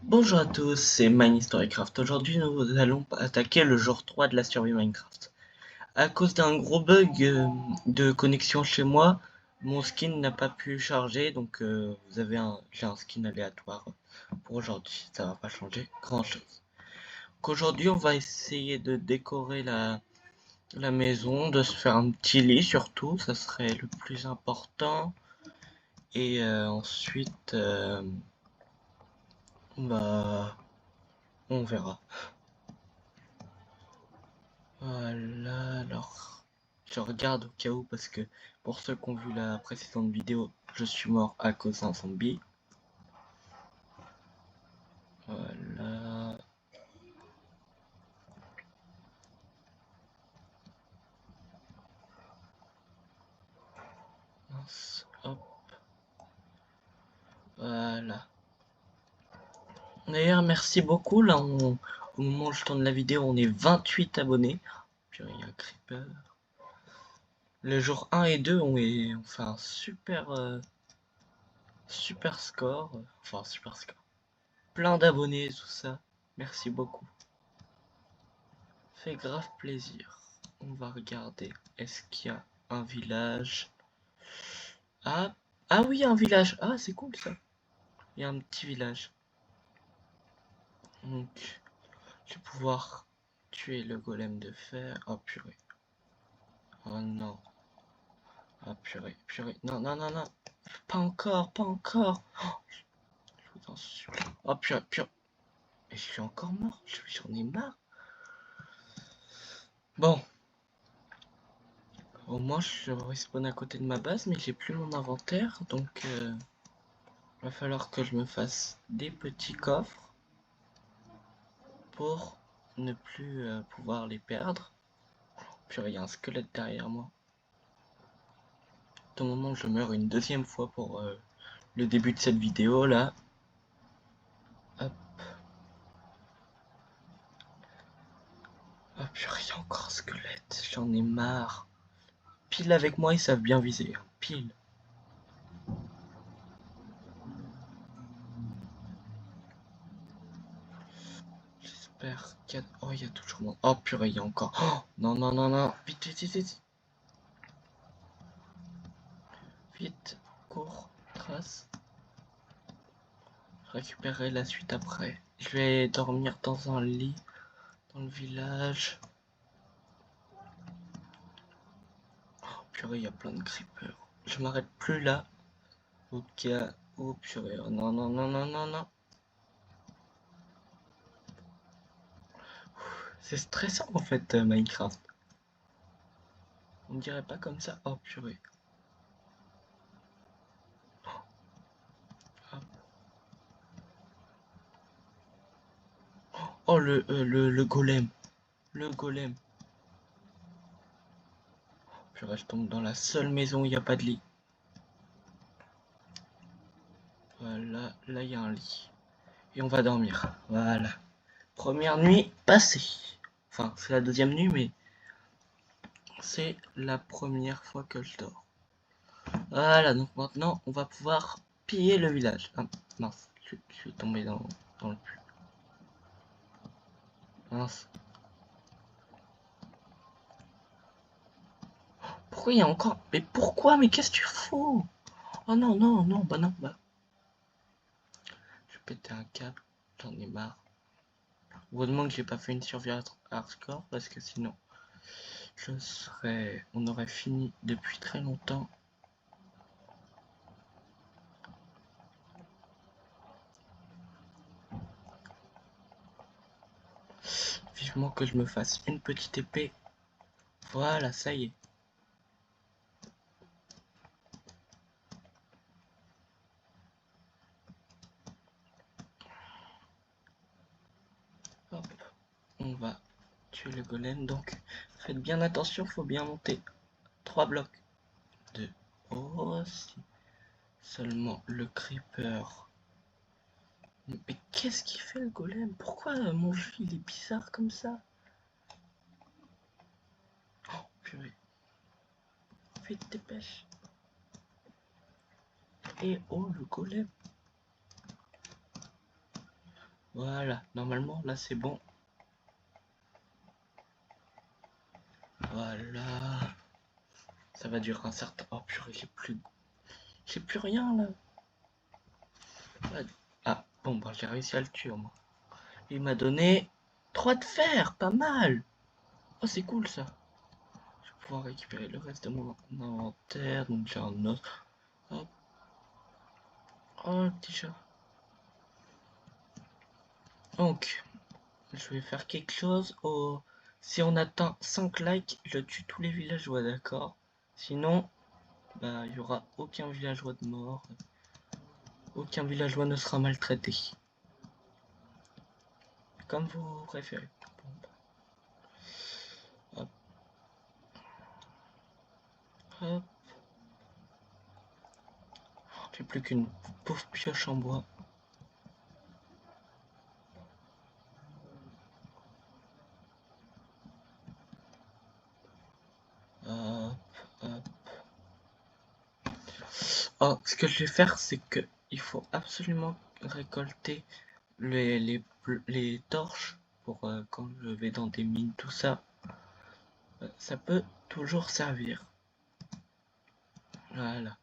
Bonjour à tous, c'est MyHistoryCraft. Aujourd'hui, nous allons attaquer le jour 3 de la survie Minecraft. À cause d'un gros bug de connexion chez moi, mon skin n'a pas pu charger, donc j'ai un skin aléatoire pour aujourd'hui. Ça va pas changer grand chose. Qu'aujourd'hui, on va essayer de décorer la maison, de se faire un petit lit surtout, ça serait le plus important. Et ensuite, bah, on verra. Voilà, alors je regarde au cas où parce que pour ceux qui ont vu la précédente vidéo, je suis mort à cause d'un zombie. Voilà. Mince, hop, voilà. D'ailleurs, merci beaucoup. Là, au moment où je tourne la vidéo, on est 28 abonnés. Puis il y a un creeper. Les jours 1 et 2, on fait un super score. Enfin, super score. Plein d'abonnés, tout ça. Merci beaucoup. Fait grave plaisir. On va regarder. Est-ce qu'il y a un village? Ah, ah oui, un village. Ah, c'est cool ça. Il y a un petit village. Donc, je vais pouvoir tuer le golem de fer. Oh purée. Oh non. Ah purée, purée. Non, non, non, non. Pas encore, pas encore. Oh, je vous en supplie. Oh purée, purée. Et je suis encore mort. J'en ai marre. Bon, au moins je respawn à côté de ma base, mais j'ai plus mon inventaire. Donc, va falloir que je me fasse des petits coffres pour ne plus pouvoir les perdre. Puis il y a un squelette derrière moi. Au moment où je meurs une deuxième fois pour le début de cette vidéo là. Hop. Oh purée, il y a encore un squelette, j'en ai marre. Pile avec moi, ils savent bien viser. Hein. Pile. J'espère qu'il y a... Oh, il y a toujours mon... Oh purée, il y a encore... Oh, non, non, non, non. Vite, vite, vite, vite. Vite, cours, trace. Je récupérerai la suite après. Je vais dormir dans un lit, dans le village. Oh purée, il y a plein de creepers. Je m'arrête plus là. Ok. Oh purée, oh, non, non, non, non, non, non. C'est stressant en fait, Minecraft. On dirait pas comme ça. Oh purée. Hop. Oh le golem. Le golem. Purée, je tombe dans la seule maison où il n'y a pas de lit. Voilà, là il y a un lit. Et on va dormir. Voilà. Première nuit passée. Enfin, c'est la deuxième nuit, mais c'est la première fois que je dors. Voilà, donc maintenant on va pouvoir piller le village. Ah, mince, je suis tombé dans le puits. Mince. Pourquoi il y a encore... Mais pourquoi? Mais qu'est-ce que tu fous? Oh non, non, non, bah non, bah... Je vais péter un câble, j'en ai marre. Heureusement que j'ai pas fait une survie hardcore, parce que sinon, on aurait fini depuis très longtemps. Vivement que je me fasse une petite épée. Voilà, ça y est. Hop, on va tuer le golem. Donc, faites bien attention, faut bien monter. 3 blocs de haut. Si seulement le creeper. Mais qu'est-ce qu'il fait le golem? Pourquoi mon jeu il est bizarre comme ça? Oh, purée. Vite, dépêche. Et oh, le golem. Voilà, normalement là c'est bon. Voilà. Ça va durer un certain... Oh purée, j'ai plus rien là. Ah, bon bah j'ai réussi à le tuer moi. Il m'a donné 3 de fer, pas mal. Oh c'est cool ça. Je vais pouvoir récupérer le reste de mon inventaire. Donc j'ai un os. Hop. Oh le petit chat. Donc, je vais faire quelque chose. Si on atteint 5 likes, je tue tous les villageois, d'accord? Sinon, bah, il y aura aucun villageois de mort. Aucun villageois ne sera maltraité. Comme vous préférez. Bon, bah, hop, hop. J'ai plus qu'une pauvre pioche en bois. Hop, hop. Oh, ce que je vais faire, c'est que il faut absolument récolter les torches pour quand je vais dans des mines, tout ça. Ça peut toujours servir. Voilà.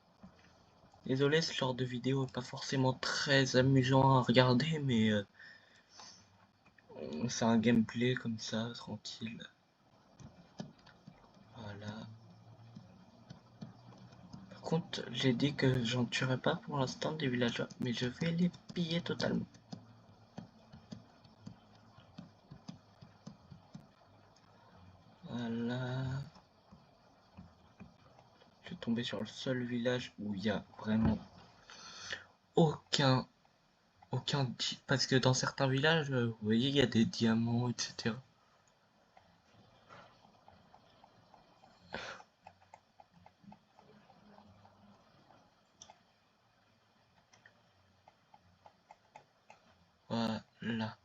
Désolé, ce genre de vidéo est pas forcément très amusant à regarder, mais c'est un gameplay comme ça, tranquille. Voilà. Par contre, j'ai dit que j'en tuerai pas pour l'instant des villageois, mais je vais les piller totalement. Voilà. Je suis tombé sur le seul village où il y a vraiment aucun, parce que dans certains villages, vous voyez, il y a des diamants, etc. Voilà.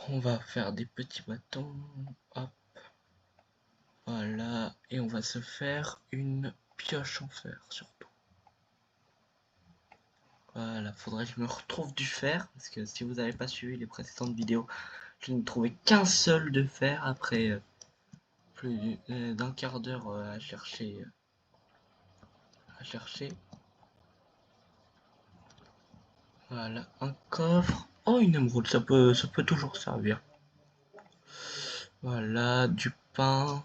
On va faire des petits bâtons. Hop. Voilà, et on va se faire une pioche en fer surtout. Voilà, faudrait que je me retrouve du fer, parce que si vous n'avez pas suivi les précédentes vidéos, je n'ai trouvé qu'un seul de fer après plus d'un quart d'heure à chercher. Voilà, un coffre. Oh, une émeraude, ça peut toujours servir. Voilà, du pain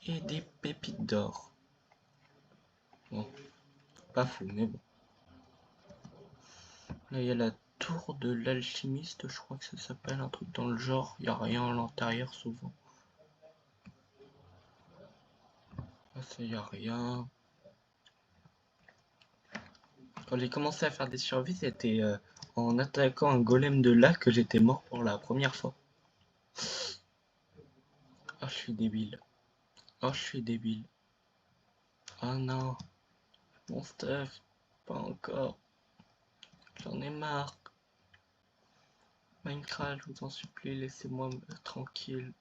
et des pépites d'or. Bon, pas fou, mais bon. Là, il y a la tour de l'alchimiste, je crois que ça s'appelle un truc dans le genre. Il n'y a rien à l'intérieur souvent. Là, il n'y a rien. Quand j'ai commencé à faire des survies, c'était en attaquant un golem de lac que j'étais mort pour la première fois. Oh, je suis débile. Oh, je suis débile. Oh non, mon stuff. Pas encore. J'en ai marre. Minecraft, je vous en supplie, laissez-moi tranquille.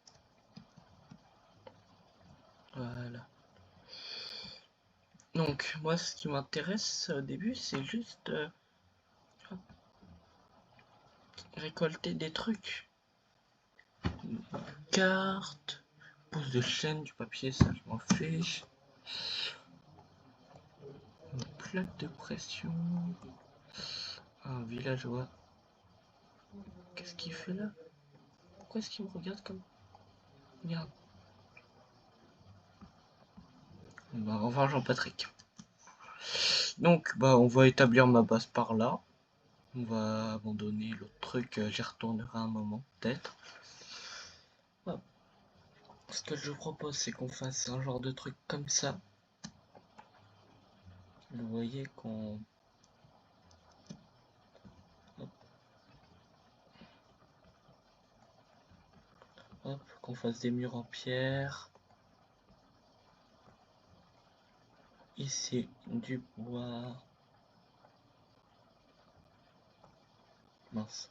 Voilà. Donc, moi, ce qui m'intéresse au début, c'est juste récolter des trucs. Une carte, pouce de chaîne, du papier, ça, je m'en fiche. Une plaque de pression. Un villageois. Qu'est-ce qu'il fait là? Pourquoi est-ce qu'il me regarde comme... Merde. Bah, au revoir Jean-Patrick. Donc, bah, on va établir ma base par là. On va abandonner l'autre truc, j'y retournerai un moment, peut-être. Hop. Ce que je propose, c'est qu'on fasse un genre de truc comme ça. Vous voyez qu'on... Hop, qu'on fasse des murs en pierre. Ici, du bois. Mince.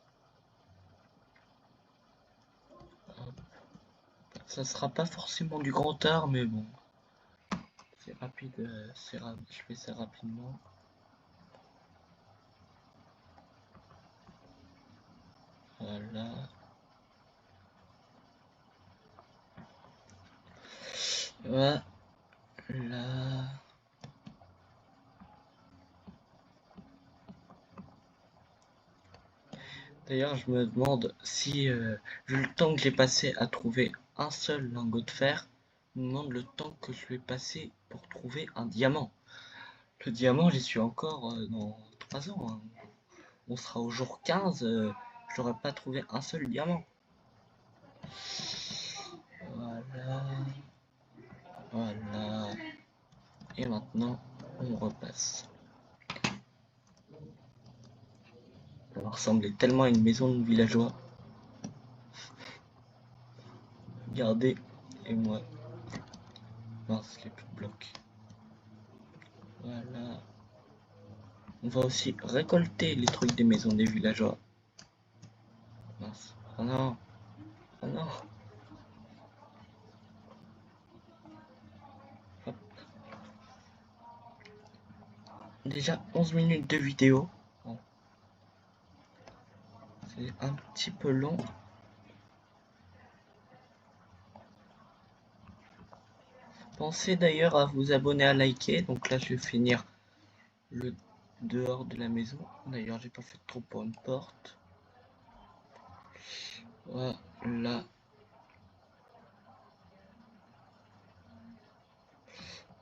Hop. Ça sera pas forcément du grand art, mais bon. C'est rapide, je fais ça rapidement. Voilà. D'ailleurs, je me demande si vu le temps que j'ai passé à trouver un seul lingot de fer, je me demande le temps que je vais passer pour trouver un diamant. Le diamant, j'y suis encore dans 3 ans, hein. On sera au jour 15, j'aurais pas trouvé un seul diamant. Voilà. Voilà. Et maintenant, on repasse. Ça ressemblait tellement à une maison de villageois. Regardez, et moi. Mince, les plus de blocs. Voilà. On va aussi récolter les trucs des maisons des villageois. Mince. Oh non. Oh non. Hop. Déjà 11 minutes de vidéo. Bon. C'est un petit peu long. Pensez d'ailleurs à vous abonner, à liker. Donc là, je vais finir le dehors de la maison. D'ailleurs, j'ai pas fait trop pour une porte. Voilà.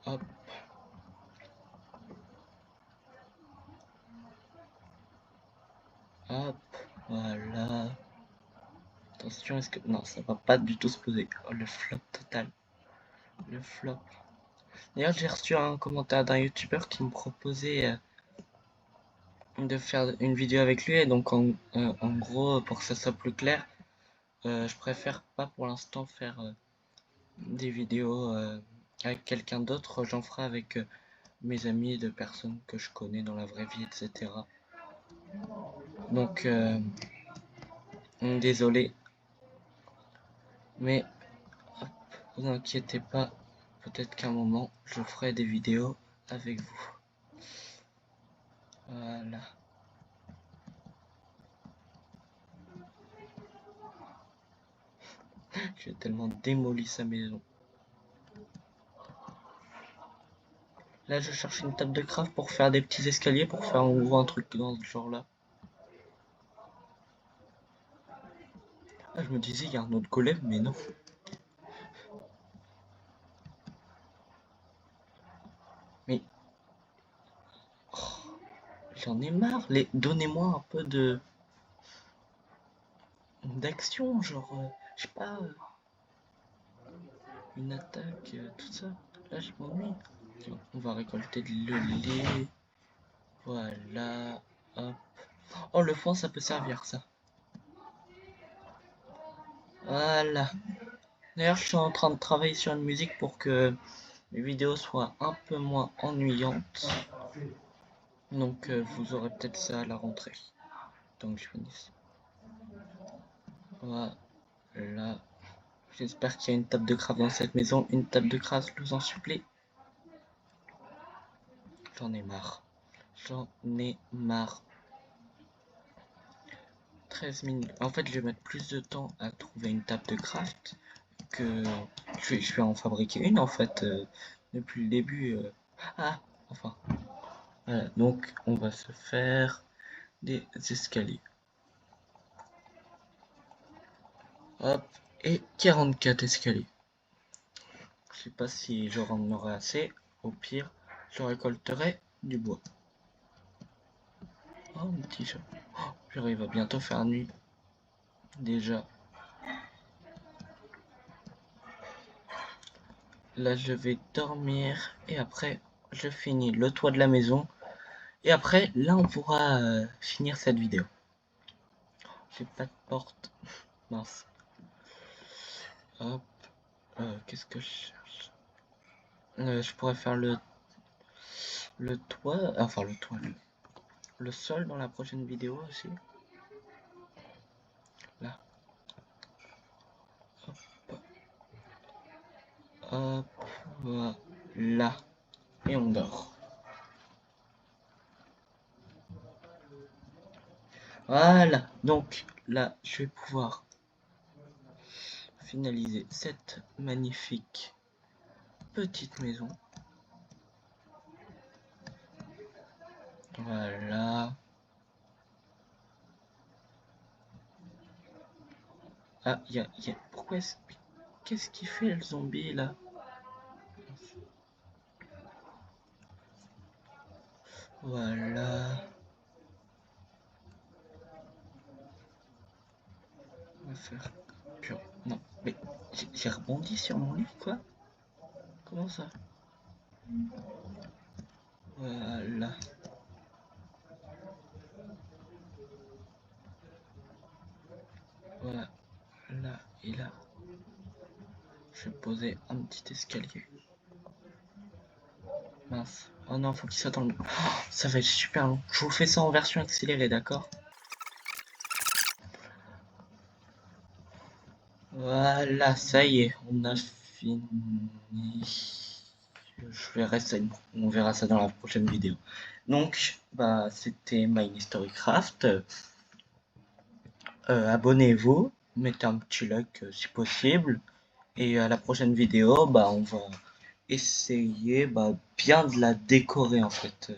Hop. Hop. Voilà. Attention, est-ce que... Non, ça va pas du tout se poser. Oh, le flop total. Le flop. D'ailleurs, j'ai reçu un commentaire d'un youtubeur qui me proposait de faire une vidéo avec lui. Et donc, en gros, pour que ça soit plus clair, je préfère pas pour l'instant faire des vidéos avec quelqu'un d'autre. J'en ferai avec mes amis, de personnes que je connais dans la vraie vie, etc. Donc, désolé, mais hop, vous inquiétez pas, peut-être qu'à un moment, je ferai des vidéos avec vous. Voilà. J'ai tellement démoli sa maison. Là, je cherche une table de craft pour faire des petits escaliers, pour faire en gros un truc dans ce genre-là. Ah, je me disais, il y a un autre golem, mais non. Mais oh, j'en ai marre. Donnez-moi un peu de d'action, genre, je sais pas, une attaque, tout ça. Là, je m'ennuie. Tiens, on va récolter le lait. Voilà. Hop. Oh, le foin, ça peut servir, ça. Voilà. D'ailleurs, je suis en train de travailler sur une musique pour que mes vidéos soient un peu moins ennuyantes. Donc, vous aurez peut-être ça à la rentrée. Donc, je finisse. Voilà. J'espère qu'il y a une table de craft dans cette maison. Une table de craft, je vous en supplie. J'en ai marre. J'en ai marre. 13 minutes. En fait, je vais mettre plus de temps à trouver une table de craft que... Je vais en fabriquer une, en fait, depuis le début. Ah, enfin. Voilà, donc on va se faire des escaliers. Hop, et 44 escaliers. Je sais pas si j'en aurai assez. Au pire, je récolterai du bois. Oh, mon petit chat. Oh, j'arrive à bientôt faire nuit. Déjà. Là, je vais dormir. Et après, je finis le toit de la maison. Et après, là, on pourra finir cette vidéo. J'ai pas de porte. Mince. Hop. Qu'est-ce que je cherche? Je pourrais faire le toit. Enfin, le toit. Le sol dans la prochaine vidéo aussi. Là. Hop. Hop. Voilà. Et on dort. Voilà. Donc, là, je vais pouvoir finaliser cette magnifique petite maison. Voilà. Ah, pourquoi qu'est-ce qu'il fait le zombie là? Voilà. On va faire. Non, mais j'ai rebondi sur mon lit, quoi? Comment ça? Voilà. Voilà. Là et là. Je vais poser un petit escalier. Mince. Oh non, faut qu'il soit dans le... Oh, ça va être super long. Je vous fais ça en version accélérée, d'accord? Voilà, ça y est, on a fini. On verra ça dans la prochaine vidéo. Donc, bah, c'était My Historycraft. Abonnez-vous, mettez un petit like si possible. Et à la prochaine vidéo, bah, on va essayer bah, bien de la décorer en fait.